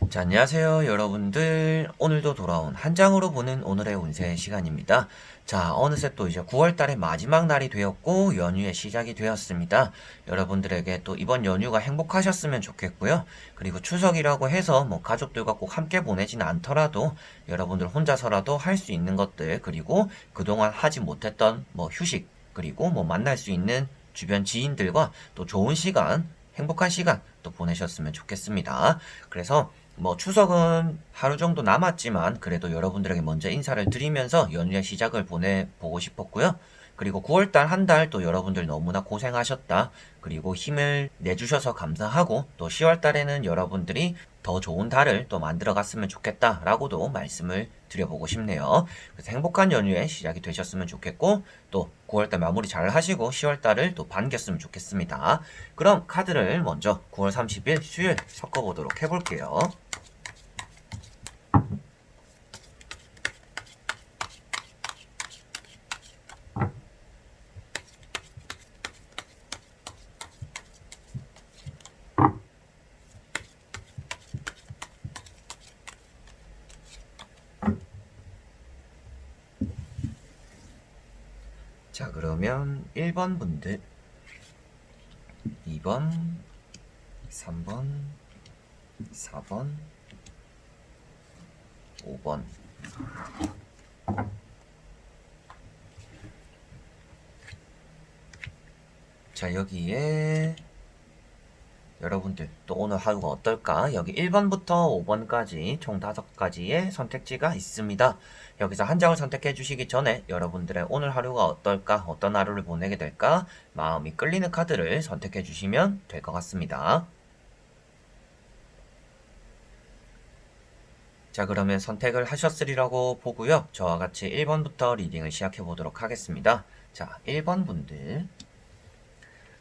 자, 안녕하세요, 여러분들. 오늘도 돌아온 한 장으로 보는 오늘의 운세 시간입니다. 자, 어느새 또 이제 9월 달의 마지막 날이 되었고, 연휴의 시작이 되었습니다. 여러분들에게 또 이번 연휴가 행복하셨으면 좋겠고요. 그리고 추석이라고 해서 뭐 가족들과 꼭 함께 보내진 않더라도 여러분들 혼자서라도 할 수 있는 것들, 그리고 그동안 하지 못했던 뭐 휴식, 그리고 뭐 만날 수 있는 주변 지인들과 또 좋은 시간, 행복한 시간 또 보내셨으면 좋겠습니다. 그래서 뭐 추석은 하루 정도 남았지만 그래도 여러분들에게 먼저 인사를 드리면서 연휴의 시작을 보내보고 싶었고요. 그리고 9월달 한 달 또 여러분들 너무나 고생하셨다. 그리고 힘을 내주셔서 감사하고 또 10월달에는 여러분들이 더 좋은 달을 또 만들어 갔으면 좋겠다라고도 말씀을 드려보고 싶네요. 그래서 행복한 연휴의 시작이 되셨으면 좋겠고 또 9월달 마무리 잘 하시고 10월달을 또 반겼으면 좋겠습니다. 그럼 카드를 먼저 9월 30일 수요일 섞어보도록 해볼게요. 자, 그러면 1번 분들, 2번, 3번, 4번, 5번. 자, 여기에 여러분들 또 오늘 하루가 어떨까? 여기 1번부터 5번까지 총 5가지의 선택지가 있습니다. 여기서 한 장을 선택해 주시기 전에 여러분들의 오늘 하루가 어떨까? 어떤 하루를 보내게 될까? 마음이 끌리는 카드를 선택해 주시면 될 것 같습니다. 자, 그러면 선택을 하셨으리라고 보고요. 저와 같이 1번부터 리딩을 시작해 보도록 하겠습니다. 자, 1번 분들.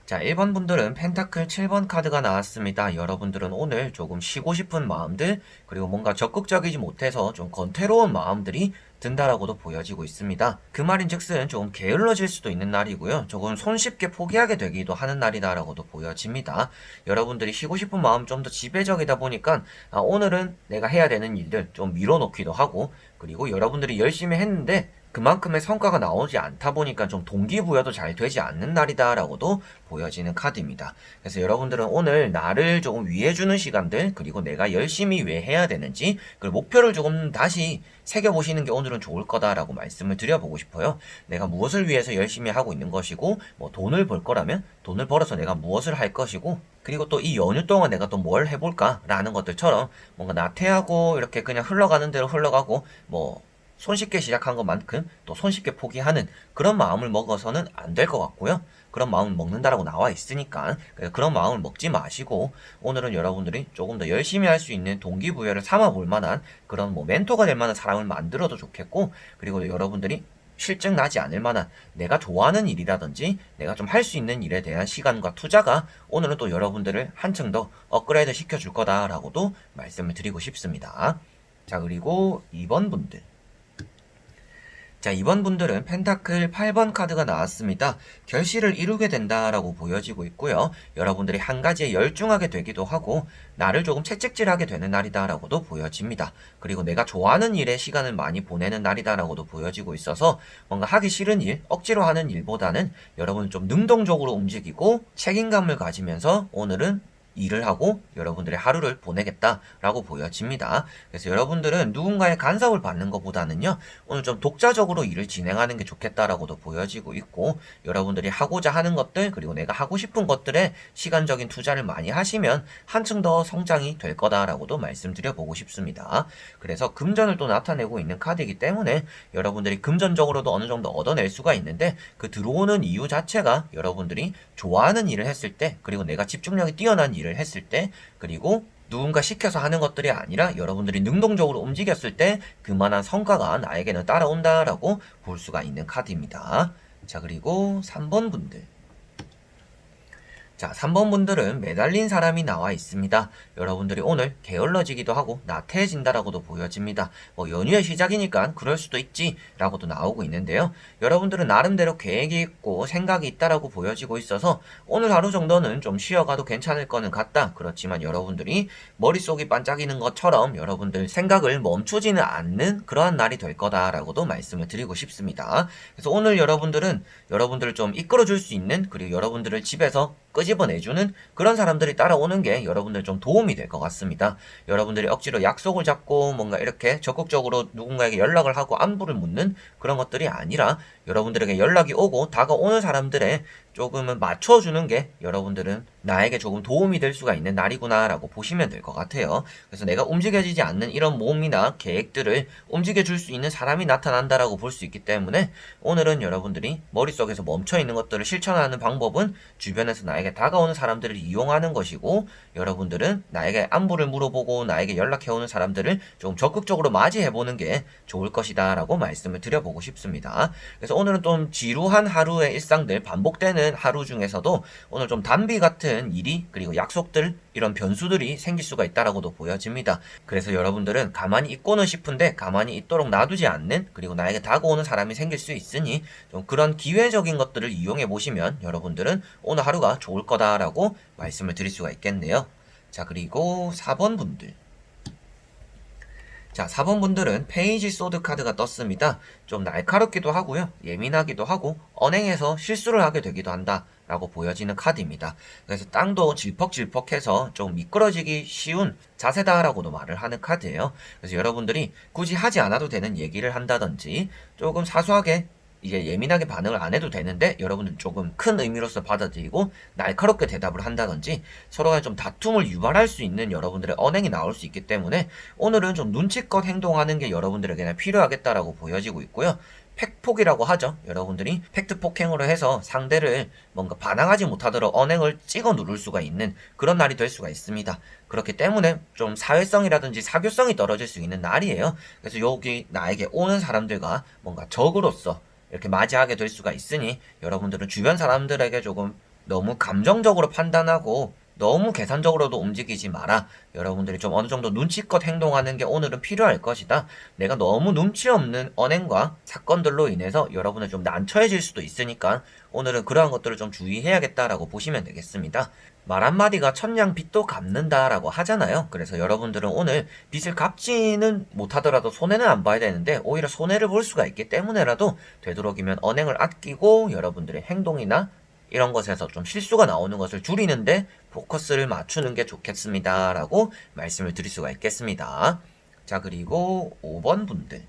자, 1번 분들은 펜타클 7번 카드가 나왔습니다. 여러분들은 오늘 조금 쉬고 싶은 마음들, 그리고 뭔가 적극적이지 못해서 좀 권태로운 마음들이 든다라고도 보여지고 있습니다. 그 말인즉슨 조금 게을러질 수도 있는 날이고요. 조금 손쉽게 포기하게 되기도 하는 날이다라고도 보여집니다. 여러분들이 쉬고 싶은 마음 좀 더 지배적이다 보니까 오늘은 내가 해야 되는 일들 좀 밀어놓기도 하고, 그리고 여러분들이 열심히 했는데 그만큼의 성과가 나오지 않다 보니까 좀 동기부여도 잘 되지 않는 날이다라고도 보여지는 카드입니다. 그래서 여러분들은 오늘 나를 조금 위해주는 시간들, 그리고 내가 열심히 왜 해야 되는지, 그리고 목표를 조금 다시 새겨보시는 게 오늘은 좋을 거다라고 말씀을 드려보고 싶어요. 내가 무엇을 위해서 열심히 하고 있는 것이고, 뭐 돈을 벌 거라면 돈을 벌어서 내가 무엇을 할 것이고, 그리고 또 이 연휴 동안 내가 또 뭘 해볼까라는 것들처럼 뭔가 나태하고 이렇게 그냥 흘러가는 대로 흘러가고, 뭐 손쉽게 시작한 것만큼 또 손쉽게 포기하는 그런 마음을 먹어서는 안 될 것 같고요. 그런 마음을 먹는다라고 나와 있으니까 그런 마음을 먹지 마시고 오늘은 여러분들이 조금 더 열심히 할 수 있는 동기부여를 삼아 볼 만한 그런 뭐 멘토가 될 만한 사람을 만들어도 좋겠고, 그리고 여러분들이 실증 나지 않을 만한 내가 좋아하는 일이라든지 내가 좀 할 수 있는 일에 대한 시간과 투자가 오늘은 또 여러분들을 한층 더 업그레이드 시켜줄 거다라고도 말씀을 드리고 싶습니다. 자, 그리고 2번 분들. 자, 이번 분들은 펜타클 8번 카드가 나왔습니다. 결실을 이루게 된다라고 보여지고 있고요. 여러분들이 한 가지에 열중하게 되기도 하고 나를 조금 채찍질하게 되는 날이다라고도 보여집니다. 그리고 내가 좋아하는 일에 시간을 많이 보내는 날이다라고도 보여지고 있어서 뭔가 하기 싫은 일, 억지로 하는 일보다는 여러분은 좀 능동적으로 움직이고 책임감을 가지면서 오늘은 일을 하고 여러분들의 하루를 보내겠다라고 보여집니다. 그래서 여러분들은 누군가의 간섭을 받는 것보다는요, 오늘 좀 독자적으로 일을 진행하는 게 좋겠다라고도 보여지고 있고, 여러분들이 하고자 하는 것들, 그리고 내가 하고 싶은 것들에 시간적인 투자를 많이 하시면 한층 더 성장이 될 거다라고도 말씀드려보고 싶습니다. 그래서 금전을 또 나타내고 있는 카드이기 때문에 여러분들이 금전적으로도 어느 정도 얻어낼 수가 있는데, 그 들어오는 이유 자체가 여러분들이 좋아하는 일을 했을 때, 그리고 내가 집중력이 뛰어난 일을 했을 때, 그리고 누군가 시켜서 하는 것들이 아니라 여러분들이 능동적으로 움직였을 때 그만한 성과가 나에게는 따라온다라고 볼 수가 있는 카드입니다. 자, 그리고 3번 분들. 자, 3번 분들은 매달린 사람이 나와 있습니다. 여러분들이 오늘 게을러지기도 하고 나태해진다라고도 보여집니다. 뭐 연휴의 시작이니까 그럴 수도 있지라고도 나오고 있는데요. 여러분들은 나름대로 계획이 있고 생각이 있다라고 보여지고 있어서 오늘 하루 정도는 좀 쉬어가도 괜찮을 거는 같다. 그렇지만 여러분들이 머릿속이 반짝이는 것처럼 여러분들 생각을 멈추지는 않는 그러한 날이 될 거다라고도 말씀을 드리고 싶습니다. 그래서 오늘 여러분들은 여러분들을 좀 이끌어줄 수 있는, 그리고 여러분들을 집에서 끄집어내주는 그런 사람들이 따라오는 게 여러분들 좀 도움이 될 것 같습니다. 여러분들이 억지로 약속을 잡고 뭔가 이렇게 적극적으로 누군가에게 연락을 하고 안부를 묻는 그런 것들이 아니라 여러분들에게 연락이 오고 다가오는 사람들의 조금은 맞춰주는 게 여러분들은 나에게 조금 도움이 될 수가 있는 날이구나 라고 보시면 될 것 같아요. 그래서 내가 움직여지지 않는 이런 몸이나 계획들을 움직여줄 수 있는 사람이 나타난다라고 볼 수 있기 때문에 오늘은 여러분들이 머릿속에서 멈춰있는 것들을 실천하는 방법은 주변에서 나에게 다가오는 사람들을 이용하는 것이고, 여러분들은 나에게 안부를 물어보고 나에게 연락해오는 사람들을 좀 적극적으로 맞이해보는 게 좋을 것이다 라고 말씀을 드려보고 싶습니다. 그래서 오늘은 좀 지루한 하루의 일상들, 반복되는 하루 중에서도 오늘 좀 단비 같은 일이, 그리고 약속들, 이런 변수들이 생길 수가 있다라고도 보여집니다. 그래서 여러분들은 가만히 있고는 싶은데 가만히 있도록 놔두지 않는, 그리고 나에게 다가오는 사람이 생길 수 있으니 좀 그런 기회적인 것들을 이용해 보시면 여러분들은 오늘 하루가 좋을 거다라고 말씀을 드릴 수가 있겠네요. 자, 그리고 4번 분들. 자, 4번 분들은 페이지 소드 카드가 떴습니다. 좀 날카롭기도 하고요. 예민하기도 하고 언행에서 실수를 하게 되기도 한다 라고 보여지는 카드입니다. 그래서 땅도 질퍽질퍽해서 좀 미끄러지기 쉬운 자세다라고도 말을 하는 카드예요. 그래서 여러분들이 굳이 하지 않아도 되는 얘기를 한다든지 조금 사소하게 이게 예민하게 반응을 안 해도 되는데 여러분들 조금 큰 의미로서 받아들이고 날카롭게 대답을 한다든지 서로 간에 좀 다툼을 유발할 수 있는 여러분들의 언행이 나올 수 있기 때문에 오늘은 좀 눈치껏 행동하는 게 여러분들에게는 필요하겠다라고 보여지고 있고요. 팩폭이라고 하죠. 여러분들이 팩트 폭행으로 해서 상대를 뭔가 반항하지 못하도록 언행을 찍어 누를 수가 있는 그런 날이 될 수가 있습니다. 그렇기 때문에 좀 사회성이라든지 사교성이 떨어질 수 있는 날이에요. 그래서 여기 나에게 오는 사람들과 뭔가 적으로서 이렇게 맞이하게 될 수가 있으니 여러분들은 주변 사람들에게 조금 너무 감정적으로 판단하고 너무 계산적으로도 움직이지 마라. 여러분들이 좀 어느 정도 눈치껏 행동하는 게 오늘은 필요할 것이다. 내가 너무 눈치 없는 언행과 사건들로 인해서 여러분을 좀 난처해질 수도 있으니까 오늘은 그러한 것들을 좀 주의해야겠다라고 보시면 되겠습니다. 말 한마디가 천냥 빚도 갚는다라고 하잖아요. 그래서 여러분들은 오늘 빚을 갚지는 못하더라도 손해는 안 봐야 되는데 오히려 손해를 볼 수가 있기 때문에라도 되도록이면 언행을 아끼고 여러분들의 행동이나 이런 것에서 좀 실수가 나오는 것을 줄이는데 포커스를 맞추는 게 좋겠습니다 라고 말씀을 드릴 수가 있겠습니다. 자, 그리고 5번 분들.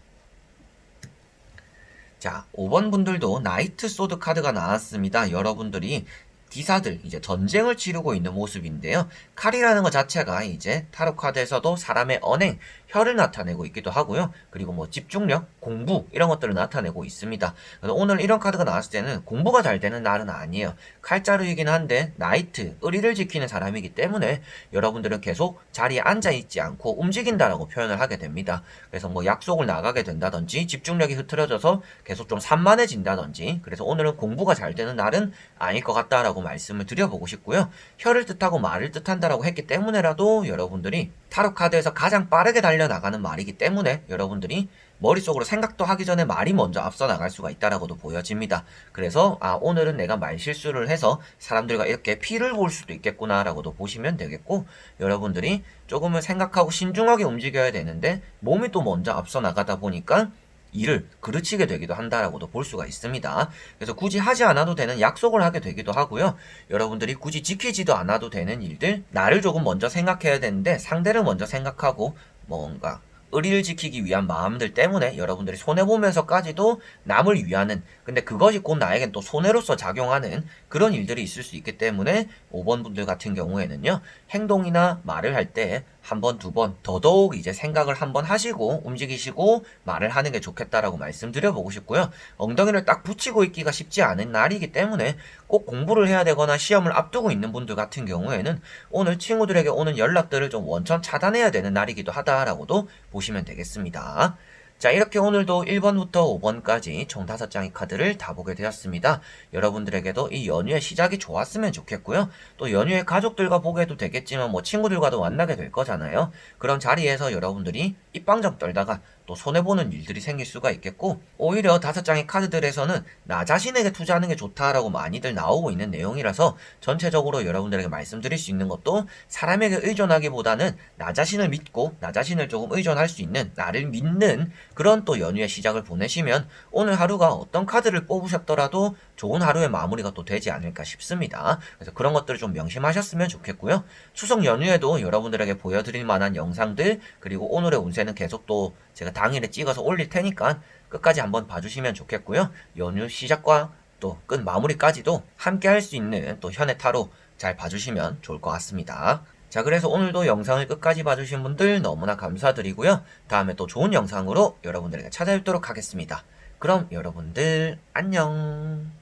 자, 5번 분들도 나이트 소드 카드가 나왔습니다. 여러분들이 기사들, 이제 전쟁을 치르고 있는 모습인데요. 칼이라는 것 자체가 이제 타로 카드에서도 사람의 언행, 혀를 나타내고 있기도 하고요. 그리고 뭐 집중력, 공부 이런 것들을 나타내고 있습니다. 그래서 오늘 이런 카드가 나왔을 때는 공부가 잘 되는 날은 아니에요. 칼자루이긴 한데 나이트, 의리를 지키는 사람이기 때문에 여러분들은 계속 자리에 앉아있지 않고 움직인다라고 표현을 하게 됩니다. 그래서 뭐 약속을 나가게 된다든지 집중력이 흐트러져서 계속 좀 산만해진다든지, 그래서 오늘은 공부가 잘 되는 날은 아닐 것 같다라고 말씀을 드려보고 싶고요. 혀를 뜻하고 말을 뜻한다라고 했기 때문에라도 여러분들이 타로 카드에서 가장 빠르게 달려나가는 말이기 때문에 여러분들이 머릿속으로 생각도 하기 전에 말이 먼저 앞서 나갈 수가 있다라고도 보여집니다. 그래서 오늘은 내가 말 실수를 해서 사람들과 이렇게 피를 볼 수도 있겠구나 라고도 보시면 되겠고, 여러분들이 조금은 생각하고 신중하게 움직여야 되는데 몸이 또 먼저 앞서 나가다 보니까 일을 그르치게 되기도 한다라고도 볼 수가 있습니다. 그래서 굳이 하지 않아도 되는 약속을 하게 되기도 하고요. 여러분들이 굳이 지키지도 않아도 되는 일들, 나를 조금 먼저 생각해야 되는데 상대를 먼저 생각하고 뭔가 의리를 지키기 위한 마음들 때문에 여러분들이 손해보면서까지도 남을 위하는, 근데 그것이 곧 나에겐 또 손해로서 작용하는 그런 일들이 있을 수 있기 때문에 5번 분들 같은 경우에는요, 행동이나 말을 할 때 한 번, 두 번 더더욱 이제 생각을 한번 하시고 움직이시고 말을 하는 게 좋겠다라고 말씀드려보고 싶고요. 엉덩이를 딱 붙이고 있기가 쉽지 않은 날이기 때문에 꼭 공부를 해야 되거나 시험을 앞두고 있는 분들 같은 경우에는 오늘 친구들에게 오는 연락들을 좀 원천 차단해야 되는 날이기도 하다라고도 보시면 되겠습니다. 자, 이렇게 오늘도 1번부터 5번까지 총 5장의 카드를 다 보게 되었습니다. 여러분들에게도 이 연휴의 시작이 좋았으면 좋겠고요. 또 연휴에 가족들과 보게도 되겠지만 뭐 친구들과도 만나게 될 거잖아요. 그런 자리에서 여러분들이 입방정 떨다가 또 손해보는 일들이 생길 수가 있겠고, 오히려 5장의 카드들에서는 나 자신에게 투자하는 게 좋다라고 많이들 나오고 있는 내용이라서 전체적으로 여러분들에게 말씀드릴 수 있는 것도 사람에게 의존하기보다는 나 자신을 믿고 나 자신을 조금 의존할 수 있는, 나를 믿는 그런 또 연휴의 시작을 보내시면 오늘 하루가 어떤 카드를 뽑으셨더라도 좋은 하루의 마무리가 또 되지 않을까 싶습니다. 그래서 그런 것들을 좀 명심하셨으면 좋겠고요. 추석 연휴에도 여러분들에게 보여드릴 만한 영상들, 그리고 오늘의 운세는 계속 또 제가 당일에 찍어서 올릴 테니까 끝까지 한번 봐주시면 좋겠고요. 연휴 시작과 또 끝 마무리까지도 함께 할 수 있는 또 현의 타로 잘 봐주시면 좋을 것 같습니다. 자, 그래서 오늘도 영상을 끝까지 봐주신 분들 너무나 감사드리고요. 다음에 또 좋은 영상으로 여러분들에게 찾아뵙도록 하겠습니다. 그럼 여러분들 안녕.